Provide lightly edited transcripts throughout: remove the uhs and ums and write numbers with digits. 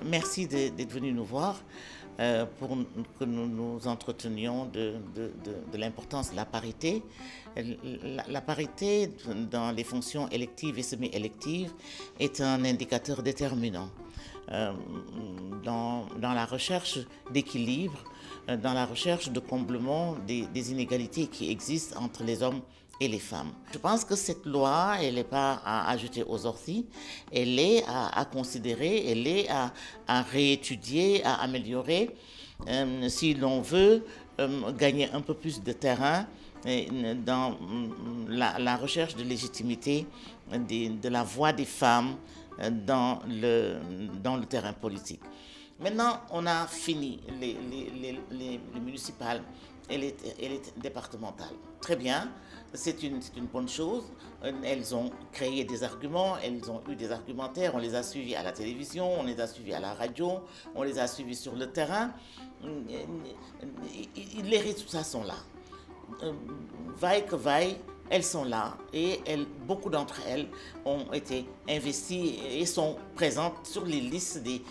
Merci d'être venu nous voir pour que nous nous entretenions de l'importance de la parité. La parité dans les fonctions électives et semi-électives est un indicateur déterminant dans la recherche d'équilibre, dans la recherche de comblement des inégalités qui existent entre les hommes et les femmes. Je pense que cette loi, elle n'est pas à jeter aux orties, elle est à considérer, elle est à réétudier, à améliorer, si l'on veut gagner un peu plus de terrain dans la recherche de légitimité de la voix des femmes dans le terrain politique. Maintenant, on a fini les municipales et les départementales. Très bien, c'est une bonne chose. Elles ont créé des arguments, elles ont eu des argumentaires, on les a suivis à la télévision, on les a suivis à la radio, on les a suivis sur le terrain. Les résultats sont là. Vaille que vaille, elles sont là et beaucoup d'entre elles ont été investies et sont présentes sur les listes des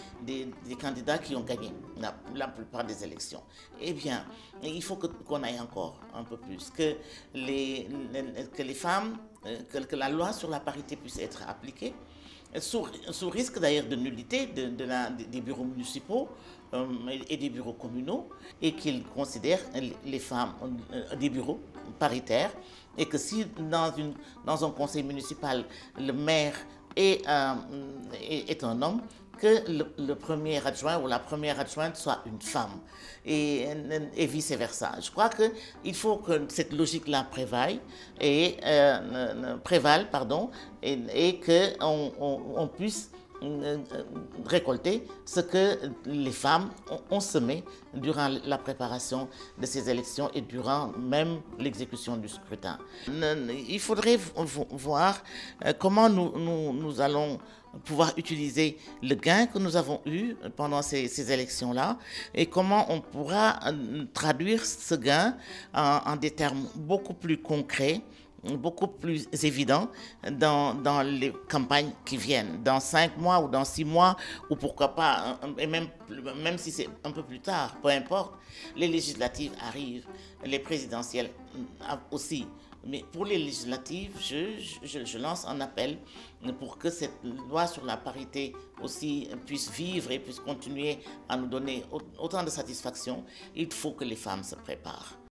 candidats qui ont gagné la plupart des élections. Eh bien, il faut qu'on aille encore un peu plus, que les femmes, que la loi sur la parité puisse être appliquée, sous risque d'ailleurs de nullité des bureaux municipaux et des bureaux communaux, et qu'ils considèrent les femmes des bureaux paritaires, et que si dans un conseil municipal, le maire est un homme, que le premier adjoint ou la première adjointe soit une femme, et vice-versa. Je crois qu'il faut que cette logique-là prévale, et qu'on puisse récolter ce que les femmes ont semé durant la préparation de ces élections et durant même l'exécution du scrutin. Il faudrait voir comment nous allons pouvoir utiliser le gain que nous avons eu pendant ces élections-là et comment on pourra traduire ce gain en des termes beaucoup plus concrets, beaucoup plus évident dans les campagnes qui viennent, dans 5 mois ou dans 6 mois, ou pourquoi pas, et même si c'est un peu plus tard, peu importe, les législatives arrivent, les présidentielles aussi. Mais pour les législatives, je lance un appel pour que cette loi sur la parité aussi puisse vivre et puisse continuer à nous donner autant de satisfaction. Il faut que les femmes se préparent.